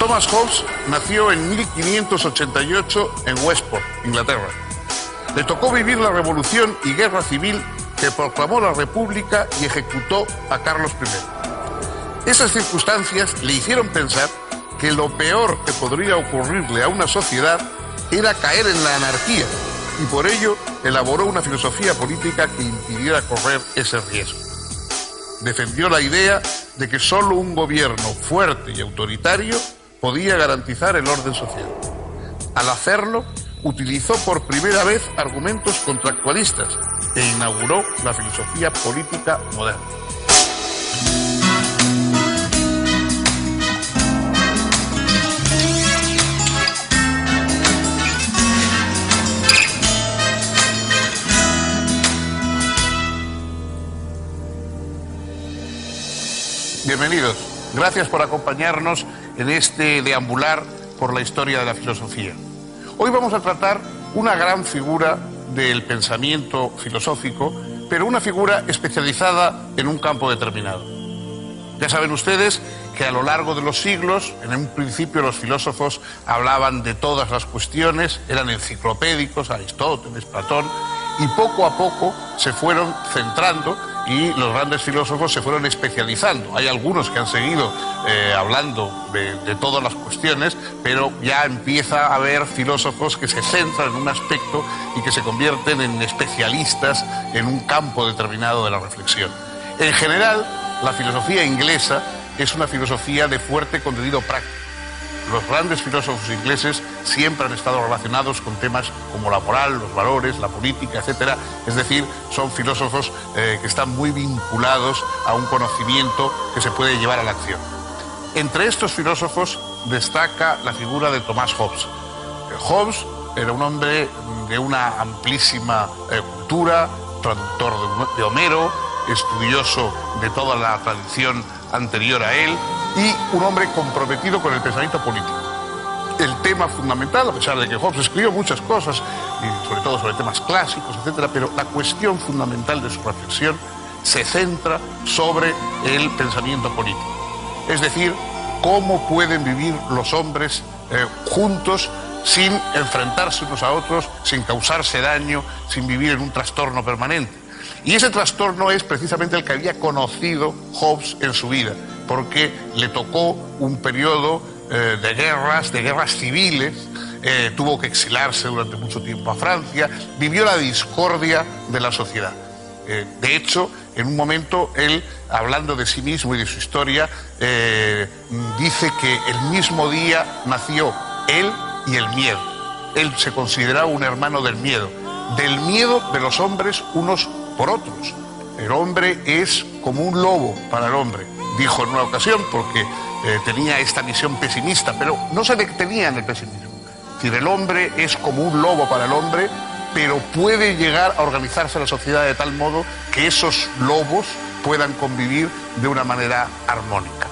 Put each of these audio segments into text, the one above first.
Thomas Hobbes nació en 1588 en Westport, Inglaterra. Le tocó vivir la revolución y guerra civil que proclamó la República y ejecutó a Carlos I. Esas circunstancias le hicieron pensar que lo peor que podría ocurrirle a una sociedad era caer en la anarquía, y por ello elaboró una filosofía política que impidiera correr ese riesgo. Defendió la idea de que solo un gobierno fuerte y autoritario podía garantizar el orden social. Al hacerlo, utilizó por primera vez argumentos contractualistas e inauguró la filosofía política moderna. Bienvenidos. Gracias por acompañarnos en este deambular por la historia de la filosofía. Hoy vamos a tratar una gran figura del pensamiento filosófico, pero una figura especializada en un campo determinado. Ya saben ustedes que a lo largo de los siglos, en un principio los filósofos hablaban de todas las cuestiones, eran enciclopédicos, Aristóteles, Platón, y poco a poco se fueron centrando y los grandes filósofos se fueron especializando. Hay algunos que han seguido hablando de todas las cuestiones, pero ya empieza a haber filósofos que se centran en un aspecto y que se convierten en especialistas en un campo determinado de la reflexión. En general, la filosofía inglesa es una filosofía de fuerte contenido práctico. Los grandes filósofos ingleses siempre han estado relacionados con temas como la moral, los valores, la política, etc. Es decir, son filósofos que están muy vinculados a un conocimiento que se puede llevar a la acción. Entre estos filósofos destaca la figura de Thomas Hobbes. Hobbes era un hombre de una amplísima cultura, traductor de Homero, estudioso de toda la tradición anterior a él, y un hombre comprometido con el pensamiento político. El tema fundamental, a pesar de que Hobbes escribió muchas cosas, y sobre todo sobre temas clásicos, etc., pero la cuestión fundamental de su reflexión se centra sobre el pensamiento político. Es decir, cómo pueden vivir los hombres juntos sin enfrentarse unos a otros, sin causarse daño, sin vivir en un trastorno permanente. Y ese trastorno es precisamente el que había conocido Hobbes en su vida, porque le tocó un periodo de guerras civiles, tuvo que exilarse durante mucho tiempo a Francia, vivió la discordia de la sociedad. De hecho, en un momento él, hablando de sí mismo y de su historia, dice que el mismo día nació él y el miedo. Él se consideraba un hermano del miedo de los hombres unos por otros. El hombre es como un lobo para el hombre, dijo en una ocasión, porque tenía esta visión pesimista, pero no se detenía en el pesimismo. Es decir, el hombre es como un lobo para el hombre, pero puede llegar a organizarse la sociedad de tal modo que esos lobos puedan convivir de una manera armónica.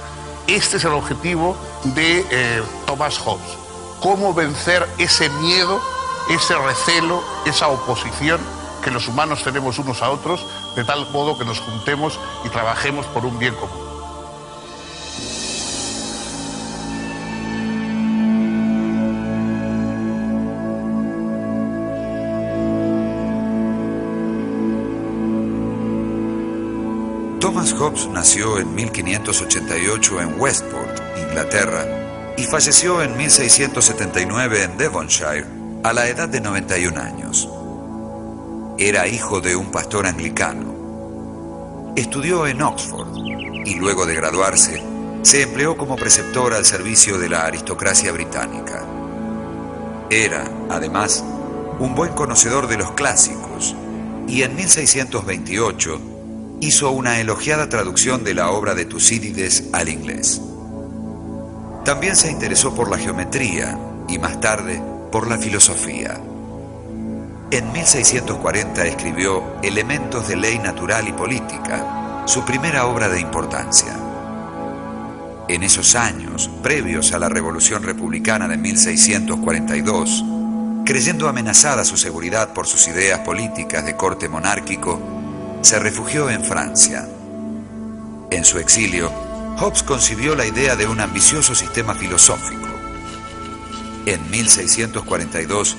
Este es el objetivo de Thomas Hobbes. Cómo vencer ese miedo, ese recelo, esa oposición que los humanos tenemos unos a otros, de tal modo que nos juntemos y trabajemos por un bien común. Thomas Hobbes nació en 1588 en Westport, Inglaterra, y falleció en 1679 en Devonshire, a la edad de 91 años. Era hijo de un pastor anglicano. Estudió en Oxford y luego de graduarse se empleó como preceptor al servicio de la aristocracia británica. Era, además, un buen conocedor de los clásicos y en 1628 hizo una elogiada traducción de la obra de Tucídides al inglés. También se interesó por la geometría y más tarde por la filosofía. En 1640 escribió Elementos de Ley Natural y Política, su primera obra de importancia. En esos años, previos a la Revolución Republicana de 1642, creyendo amenazada su seguridad por sus ideas políticas de corte monárquico, se refugió en Francia. En su exilio, Hobbes concibió la idea de un ambicioso sistema filosófico. En 1642,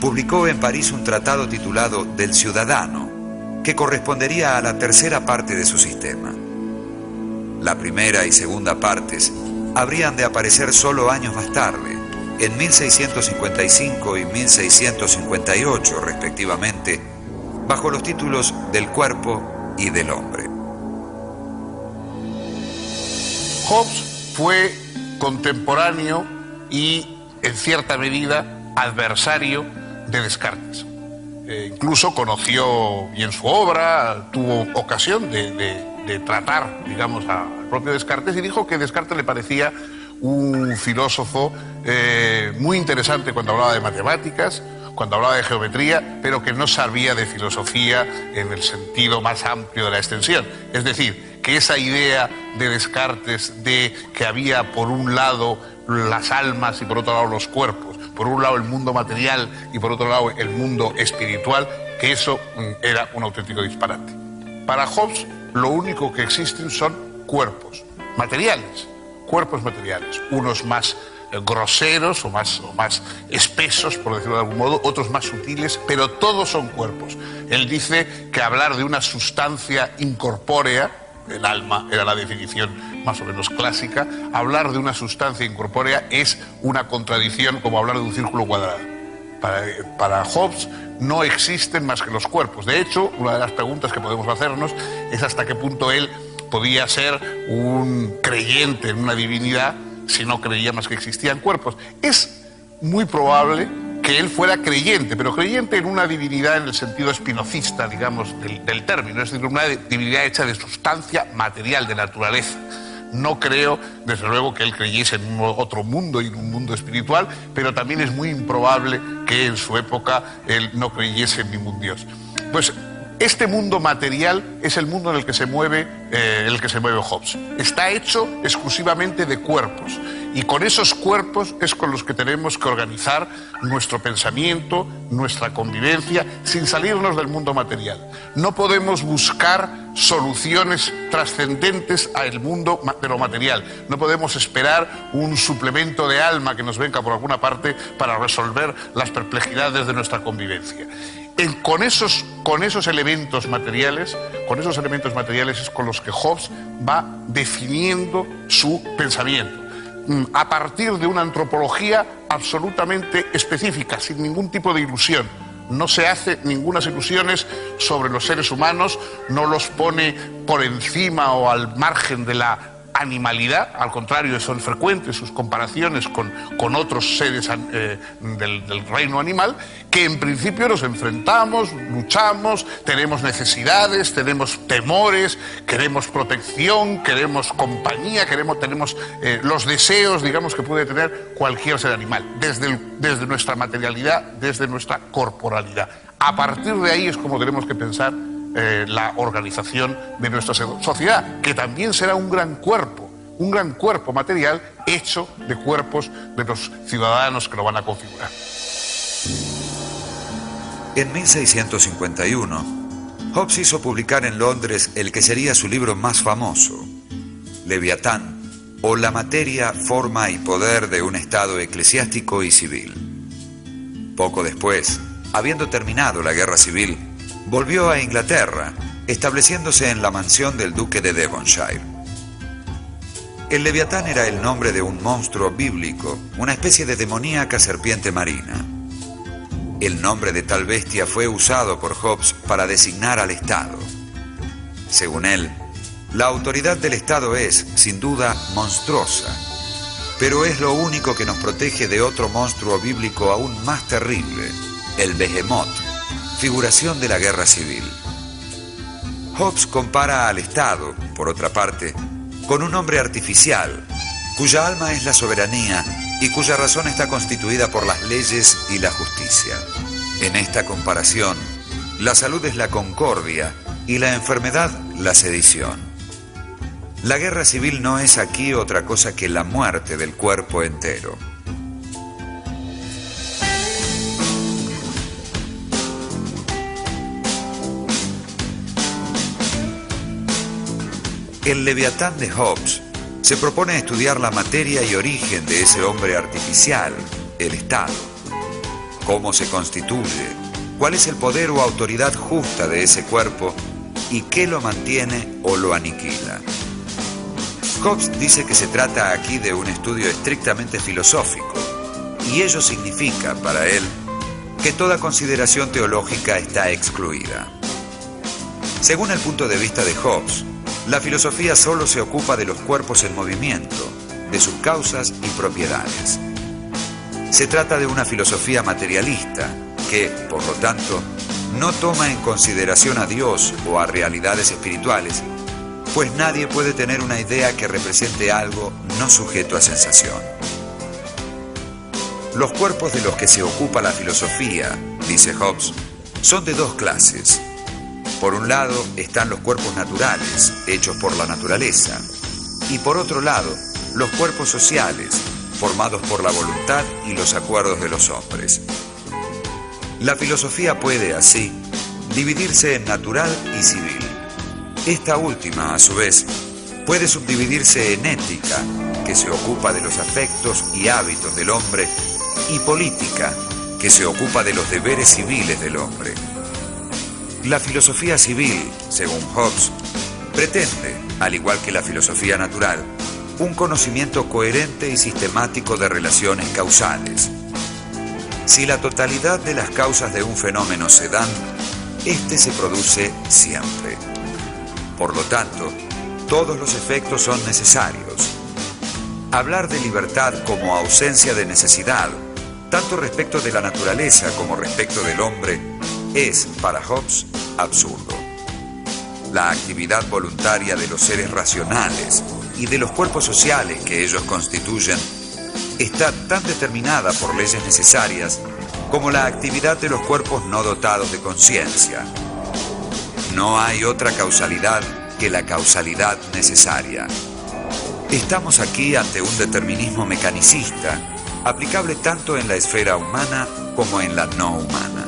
publicó en París un tratado titulado Del Ciudadano, que correspondería a la tercera parte de su sistema. La primera y segunda partes habrían de aparecer solo años más tarde, en 1655 y 1658 respectivamente, bajo los títulos Del Cuerpo y del Hombre. Hobbes fue contemporáneo y, en cierta medida, adversario de Descartes. Incluso conoció bien su obra, tuvo ocasión de tratar, digamos, al propio Descartes, y dijo que Descartes le parecía un filósofo muy interesante cuando hablaba de matemáticas, cuando hablaba de geometría, pero que no sabía de filosofía en el sentido más amplio de la extensión. Es decir, que esa idea de Descartes de que había por un lado las almas y por otro lado los cuerpos, por un lado el mundo material y por otro lado el mundo espiritual, que eso era un auténtico disparate. Para Hobbes lo único que existen son cuerpos materiales, unos más groseros o más espesos, por decirlo de algún modo, otros más sutiles, pero todos son cuerpos. Él dice que hablar de una sustancia incorpórea, el alma era la definición más o menos clásica, hablar de una sustancia incorpórea es una contradicción como hablar de un círculo cuadrado. Para Hobbes no existen más que los cuerpos. De hecho, una de las preguntas que podemos hacernos es hasta qué punto él podía ser un creyente en una divinidad si no creía más que existían cuerpos. Es muy probable que él fuera creyente, pero creyente en una divinidad en el sentido spinozista, digamos, del término, es decir, una divinidad hecha de sustancia material, de naturaleza. No creo, desde luego, que él creyese en otro mundo y en un mundo espiritual, pero también es muy improbable que en su época él no creyese en ningún dios. Pues este mundo material es el mundo en el que se mueve Hobbes. Está hecho exclusivamente de cuerpos, y con esos cuerpos es con los que tenemos que organizar nuestro pensamiento, nuestra convivencia, sin salirnos del mundo material. No podemos buscar soluciones trascendentes al mundo de lo material. No podemos esperar un suplemento de alma que nos venga por alguna parte para resolver las perplejidades de nuestra convivencia. Con esos elementos materiales es con los que Hobbes va definiendo su pensamiento, a partir de una antropología absolutamente específica, sin ningún tipo de ilusión. No se hace ninguna ilusiones sobre los seres humanos, no los pone por encima o al margen de la animalidad, al contrario, son frecuentes sus comparaciones con otros seres del reino animal, que en principio nos enfrentamos, luchamos, tenemos necesidades, tenemos temores, queremos protección, queremos compañía, tenemos los deseos, digamos, que puede tener cualquier ser animal, desde nuestra materialidad, desde nuestra corporalidad. A partir de ahí es como tenemos que pensar la organización de nuestra sociedad, que también será un gran cuerpo material hecho de cuerpos de los ciudadanos que lo van a configurar. En 1651, Hobbes hizo publicar en Londres el que sería su libro más famoso, Leviatán, o La materia, forma y poder de un Estado eclesiástico y civil. Poco después, habiendo terminado la guerra civil, volvió a Inglaterra, estableciéndose en la mansión del duque de Devonshire. El Leviatán era el nombre de un monstruo bíblico, una especie de demoníaca serpiente marina. El nombre de tal bestia fue usado por Hobbes para designar al Estado. Según él, la autoridad del Estado es, sin duda, monstruosa, pero es lo único que nos protege de otro monstruo bíblico aún más terrible, el Behemoth, figuración de la guerra civil. Hobbes compara al Estado, por otra parte, con un hombre artificial, cuya alma es la soberanía y cuya razón está constituida por las leyes y la justicia. En esta comparación, la salud es la concordia y la enfermedad la sedición. La guerra civil no es aquí otra cosa que la muerte del cuerpo entero. El Leviatán de Hobbes se propone estudiar la materia y origen de ese hombre artificial, el Estado. Cómo se constituye, cuál es el poder o autoridad justa de ese cuerpo y qué lo mantiene o lo aniquila. Hobbes dice que se trata aquí de un estudio estrictamente filosófico, y ello significa, para él, que toda consideración teológica está excluida. Según el punto de vista de Hobbes, la filosofía solo se ocupa de los cuerpos en movimiento, de sus causas y propiedades. Se trata de una filosofía materialista que, por lo tanto, no toma en consideración a Dios o a realidades espirituales, pues nadie puede tener una idea que represente algo no sujeto a sensación. Los cuerpos de los que se ocupa la filosofía, dice Hobbes, son de dos clases. Por un lado están los cuerpos naturales, hechos por la naturaleza, y por otro lado, los cuerpos sociales, formados por la voluntad y los acuerdos de los hombres. La filosofía puede, así, dividirse en natural y civil. Esta última, a su vez, puede subdividirse en ética, que se ocupa de los afectos y hábitos del hombre, y política, que se ocupa de los deberes civiles del hombre. La filosofía civil, según Hobbes, pretende, al igual que la filosofía natural, un conocimiento coherente y sistemático de relaciones causales. Si la totalidad de las causas de un fenómeno se dan, éste se produce siempre. Por lo tanto, todos los efectos son necesarios. Hablar de libertad como ausencia de necesidad, tanto respecto de la naturaleza como respecto del hombre, es, para Hobbes, absurdo. La actividad voluntaria de los seres racionales y de los cuerpos sociales que ellos constituyen está tan determinada por leyes necesarias como la actividad de los cuerpos no dotados de conciencia. No hay otra causalidad que la causalidad necesaria. Estamos aquí ante un determinismo mecanicista, aplicable tanto en la esfera humana como en la no humana.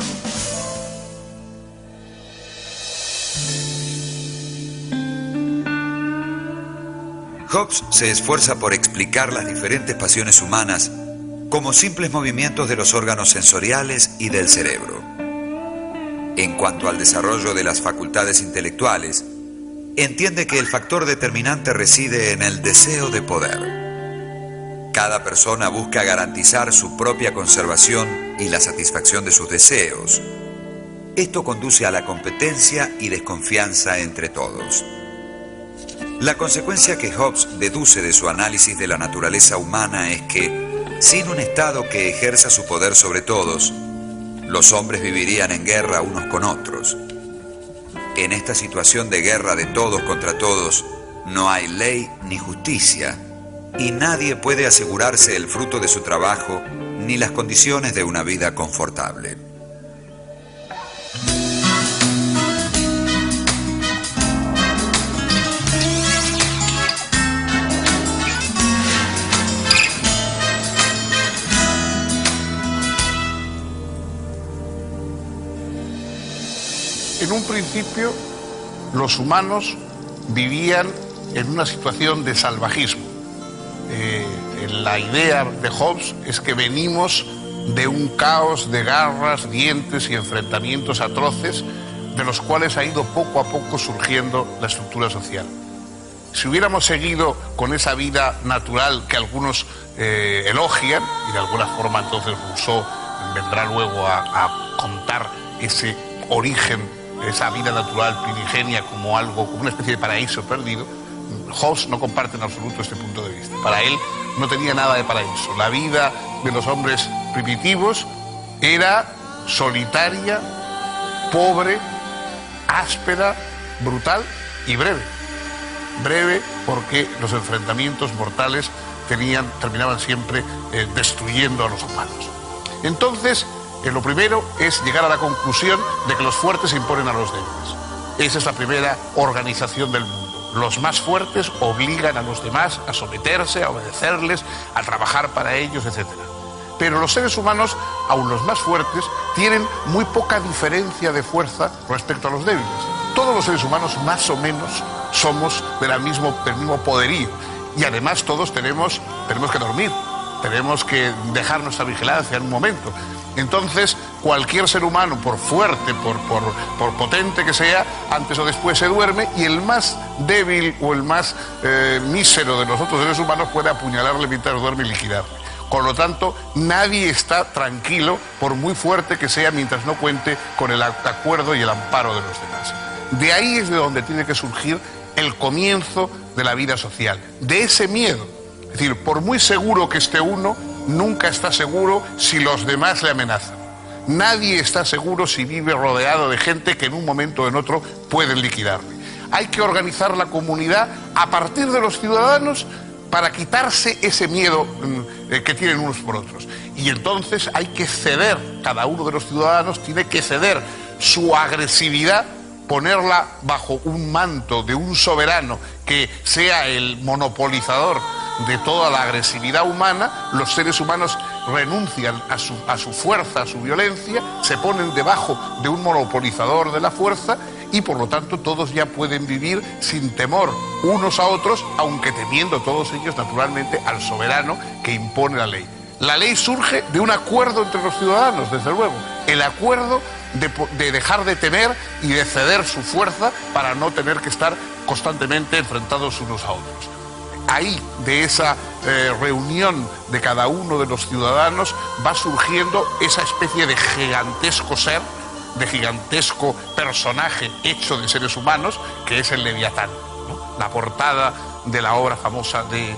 Hobbes se esfuerza por explicar las diferentes pasiones humanas como simples movimientos de los órganos sensoriales y del cerebro. En cuanto al desarrollo de las facultades intelectuales, entiende que el factor determinante reside en el deseo de poder. Cada persona busca garantizar su propia conservación y la satisfacción de sus deseos. Esto conduce a la competencia y desconfianza entre todos. La consecuencia que Hobbes deduce de su análisis de la naturaleza humana es que, sin un Estado que ejerza su poder sobre todos, los hombres vivirían en guerra unos con otros. En esta situación de guerra de todos contra todos, no hay ley ni justicia, y nadie puede asegurarse el fruto de su trabajo ni las condiciones de una vida confortable. En un principio, los humanos vivían en una situación de salvajismo. La idea de Hobbes es que venimos de un caos de garras, dientes y enfrentamientos atroces, de los cuales ha ido poco a poco surgiendo la estructura social. Si hubiéramos seguido con esa vida natural que algunos elogian, y de alguna forma entonces Rousseau vendrá luego a contar ese origen, esa vida natural primigenia como algo, como una especie de paraíso perdido, Hobbes no comparte en absoluto este punto de vista. Para él no tenía nada de paraíso. La vida de los hombres primitivos era solitaria, pobre, áspera, brutal y breve. Breve porque los enfrentamientos mortales terminaban siempre destruyendo a los humanos. Entonces, lo primero es llegar a la conclusión de que los fuertes se imponen a los débiles. Esa es la primera organización del mundo. Los más fuertes obligan a los demás a someterse, a obedecerles, a trabajar para ellos, etc. Pero los seres humanos, aun los más fuertes, tienen muy poca diferencia de fuerza respecto a los débiles. Todos los seres humanos, más o menos, somos del mismo poderío. Y además todos tenemos que dormir. tenemos que dejar nuestra vigilancia en un momento. Entonces, cualquier ser humano, por fuerte, por potente que sea, antes o después se duerme, y el más débil o el más mísero de los otros seres humanos puede apuñalarle mientras duerme y liquidarle. Con lo tanto, nadie está tranquilo, por muy fuerte que sea, mientras no cuente con el acuerdo y el amparo de los demás. De ahí es de donde tiene que surgir el comienzo de la vida social, de ese miedo. Es decir, por muy seguro que esté uno, nunca está seguro si los demás le amenazan. Nadie está seguro si vive rodeado de gente que en un momento o en otro pueden liquidarle. Hay que organizar la comunidad a partir de los ciudadanos para quitarse ese miedo que tienen unos por otros. Y entonces hay que ceder, cada uno de los ciudadanos tiene que ceder su agresividad, ponerla bajo un manto de un soberano que sea el monopolizador de toda la agresividad humana. Los seres humanos renuncian a su fuerza, a su violencia, se ponen debajo de un monopolizador de la fuerza y por lo tanto todos ya pueden vivir sin temor unos a otros, aunque temiendo todos ellos naturalmente al soberano que impone la ley. La ley surge de un acuerdo entre los ciudadanos, desde luego, el acuerdo de dejar de temer y de ceder su fuerza para no tener que estar constantemente enfrentados unos a otros. Ahí, de esa reunión de cada uno de los ciudadanos, va surgiendo esa especie de gigantesco ser, de gigantesco personaje hecho de seres humanos, que es el Leviatán, ¿no? La portada de la obra famosa de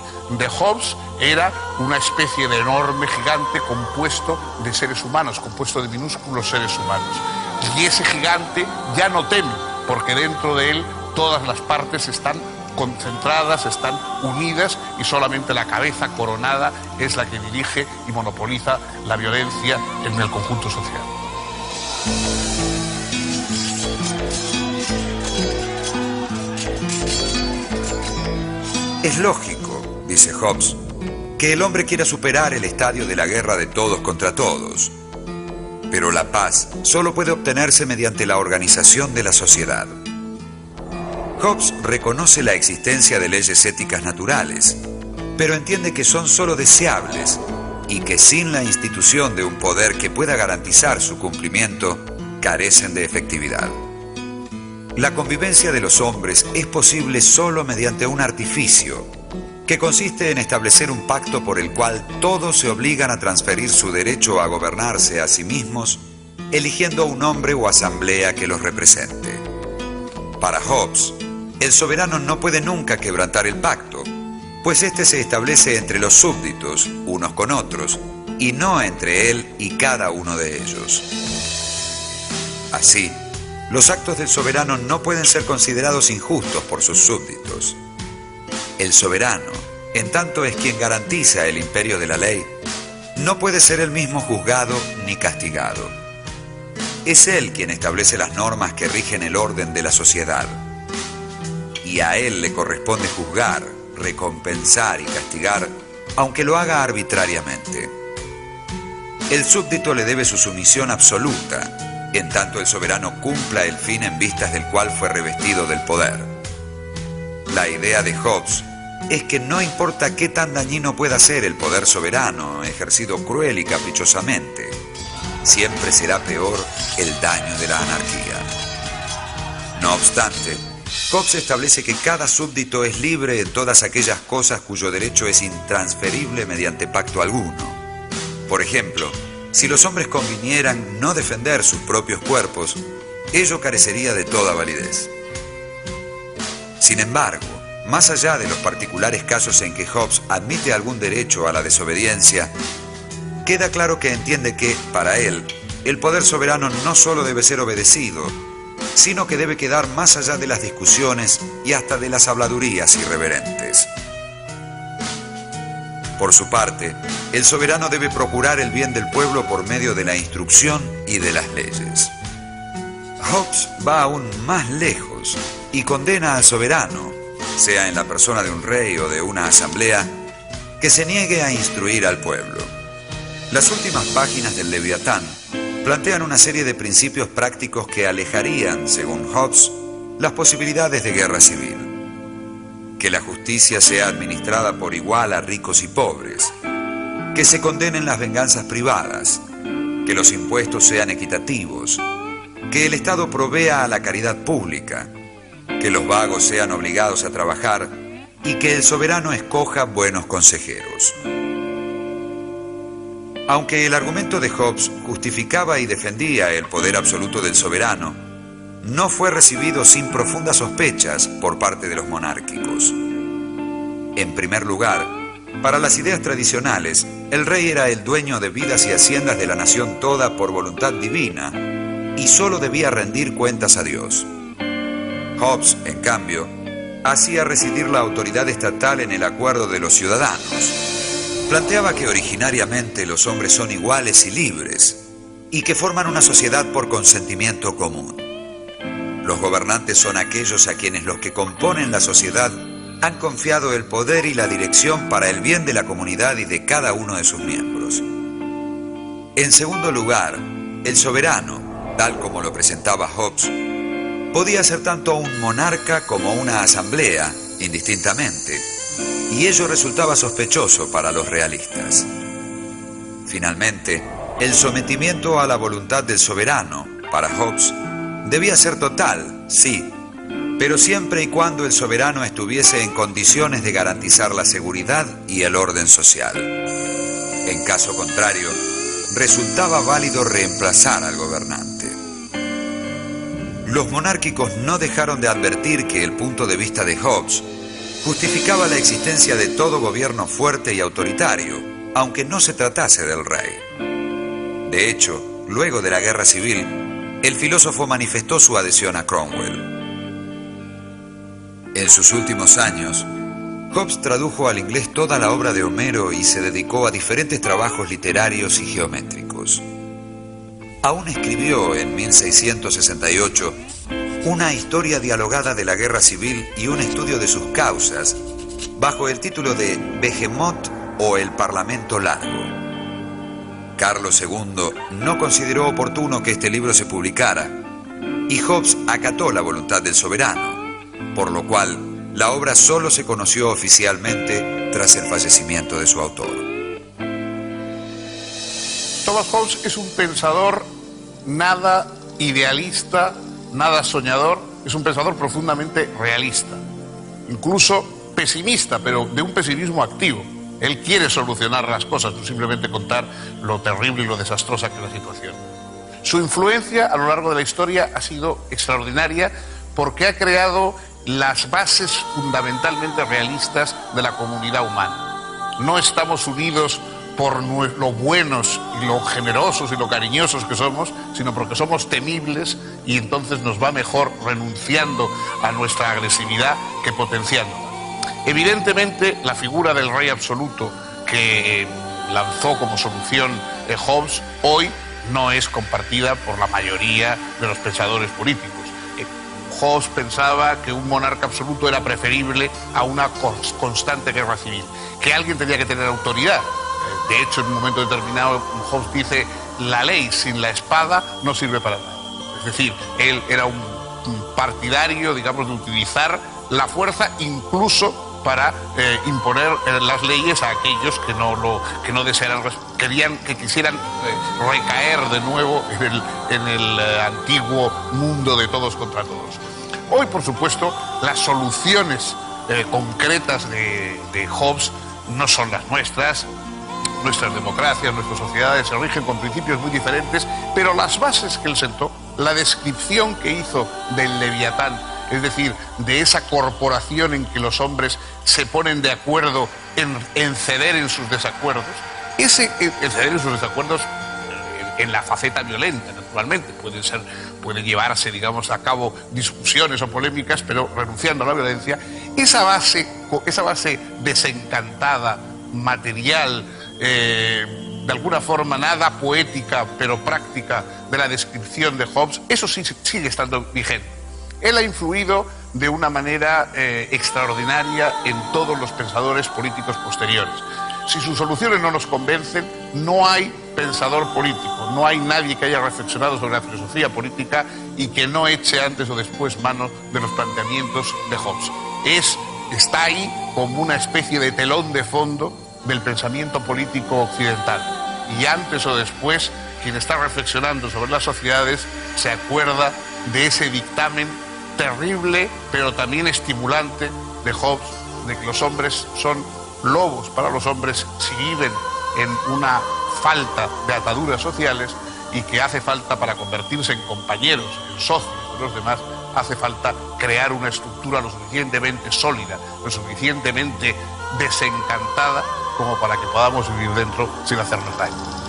Hobbes era una especie de enorme gigante compuesto de seres humanos, compuesto de minúsculos seres humanos. Y ese gigante ya no teme, porque dentro de él todas las partes están concentradas, están unidas, y solamente la cabeza coronada es la que dirige y monopoliza la violencia en el conjunto social. Es lógico, dice Hobbes, que el hombre quiera superar el estadio de la guerra de todos contra todos. Pero la paz solo puede obtenerse mediante la organización de la sociedad. Hobbes reconoce la existencia de leyes éticas naturales, pero entiende que son solo deseables y que sin la institución de un poder que pueda garantizar su cumplimiento, carecen de efectividad. La convivencia de los hombres es posible solo mediante un artificio, que consiste en establecer un pacto por el cual todos se obligan a transferir su derecho a gobernarse a sí mismos, eligiendo un hombre o asamblea que los represente. Para Hobbes, el soberano no puede nunca quebrantar el pacto, pues éste se establece entre los súbditos, unos con otros, y no entre él y cada uno de ellos. Así, los actos del soberano no pueden ser considerados injustos por sus súbditos. El soberano, en tanto es quien garantiza el imperio de la ley, no puede ser él mismo juzgado ni castigado. Es él quien establece las normas que rigen el orden de la sociedad. Y a él le corresponde juzgar, recompensar y castigar, aunque lo haga arbitrariamente. El súbdito le debe su sumisión absoluta, en tanto el soberano cumpla el fin en vistas del cual fue revestido del poder. La idea de Hobbes es que no importa qué tan dañino pueda ser el poder soberano, ejercido cruel y caprichosamente, siempre será peor el daño de la anarquía. No obstante, Hobbes establece que cada súbdito es libre en todas aquellas cosas cuyo derecho es intransferible mediante pacto alguno. Por ejemplo, si los hombres convinieran no defender sus propios cuerpos, ello carecería de toda validez. Sin embargo, más allá de los particulares casos en que Hobbes admite algún derecho a la desobediencia, queda claro que entiende que, para él, el poder soberano no solo debe ser obedecido, sino que debe quedar más allá de las discusiones y hasta de las habladurías irreverentes. Por su parte, el soberano debe procurar el bien del pueblo por medio de la instrucción y de las leyes. Hobbes va aún más lejos y condena al soberano, sea en la persona de un rey o de una asamblea, que se niegue a instruir al pueblo. Las últimas páginas del Leviatán plantean una serie de principios prácticos que alejarían, según Hobbes, las posibilidades de guerra civil. Que la justicia sea administrada por igual a ricos y pobres, que se condenen las venganzas privadas, que los impuestos sean equitativos, que el Estado provea a la caridad pública, que los vagos sean obligados a trabajar y que el soberano escoja buenos consejeros. Aunque el argumento de Hobbes justificaba y defendía el poder absoluto del soberano, no fue recibido sin profundas sospechas por parte de los monárquicos. En primer lugar, para las ideas tradicionales, el rey era el dueño de vidas y haciendas de la nación toda por voluntad divina y solo debía rendir cuentas a Dios. Hobbes, en cambio, hacía residir la autoridad estatal en el acuerdo de los ciudadanos. Planteaba que originariamente los hombres son iguales y libres y que forman una sociedad por consentimiento común. Los gobernantes son aquellos a quienes los que componen la sociedad han confiado el poder y la dirección para el bien de la comunidad y de cada uno de sus miembros. En segundo lugar, el soberano, tal como lo presentaba Hobbes, podía ser tanto un monarca como una asamblea, indistintamente, y ello resultaba sospechoso para los realistas. Finalmente, el sometimiento a la voluntad del soberano, para Hobbes, debía ser total, sí, pero siempre y cuando el soberano estuviese en condiciones de garantizar la seguridad y el orden social. En caso contrario, resultaba válido reemplazar al gobernante. Los monárquicos no dejaron de advertir que el punto de vista de Hobbes justificaba la existencia de todo gobierno fuerte y autoritario, aunque no se tratase del rey. De hecho, luego de la Guerra Civil, el filósofo manifestó su adhesión a Cromwell. En sus últimos años, Hobbes tradujo al inglés toda la obra de Homero y se dedicó a diferentes trabajos literarios y geométricos. Aún escribió en 1668 una historia dialogada de la Guerra Civil y un estudio de sus causas, bajo el título de Behemoth o el Parlamento Largo. Carlos II no consideró oportuno que este libro se publicara, y Hobbes acató la voluntad del soberano, por lo cual la obra solo se conoció oficialmente tras el fallecimiento de su autor. Thomas Hobbes es un pensador nada idealista, nada soñador, es un pensador profundamente realista, incluso pesimista, pero de un pesimismo activo. Él quiere solucionar las cosas, no simplemente contar lo terrible y lo desastrosa que es la situación. Su influencia a lo largo de la historia ha sido extraordinaria porque ha creado las bases fundamentalmente realistas de la comunidad humana. No estamos unidos por lo buenos y lo generosos y lo cariñosos que somos, sino porque somos temibles y entonces nos va mejor renunciando a nuestra agresividad que potenciándola. Evidentemente, la figura del rey absoluto que lanzó como solución Hobbes hoy no es compartida por la mayoría de los pensadores políticos. Hobbes pensaba que un monarca absoluto era preferible a una constante guerra civil, que alguien tenía que tener autoridad. De hecho, en un momento determinado, Hobbes dice, la ley sin la espada no sirve para nada. Es decir, él era un partidario, digamos, de utilizar la fuerza incluso para imponer las leyes a aquellos que no desearan, quisieran recaer de nuevo en el antiguo mundo de todos contra todos. Hoy, por supuesto, las soluciones concretas de Hobbes no son las nuestras. Nuestras democracias, nuestras sociedades se rigen con principios muy diferentes, pero las bases que él sentó, la descripción que hizo del Leviatán, es decir, de esa corporación en que los hombres se ponen de acuerdo en ceder en sus desacuerdos, el ceder en sus desacuerdos en la faceta violenta, naturalmente, puede llevarse, digamos, a cabo discusiones o polémicas, pero renunciando a la violencia, esa base desencantada, material, de alguna forma nada poética, pero práctica de la descripción de Hobbes, eso sí sigue estando vigente. Él ha influido de una manera extraordinaria en todos los pensadores políticos posteriores. Si sus soluciones no nos convencen, no hay pensador político, no hay nadie que haya reflexionado sobre la filosofía política y que no eche antes o después mano de los planteamientos de Hobbes. Está ahí como una especie de telón de fondo del pensamiento político occidental. Y antes o después, quien está reflexionando sobre las sociedades se acuerda de ese dictamen terrible, pero también estimulante de Hobbes, de que los hombres son lobos para los hombres si viven en una falta de ataduras sociales, y que hace falta, para convertirse en compañeros, en socios de los demás, hace falta crear una estructura lo suficientemente sólida, lo suficientemente desencantada como para que podamos vivir dentro sin hacernos daño.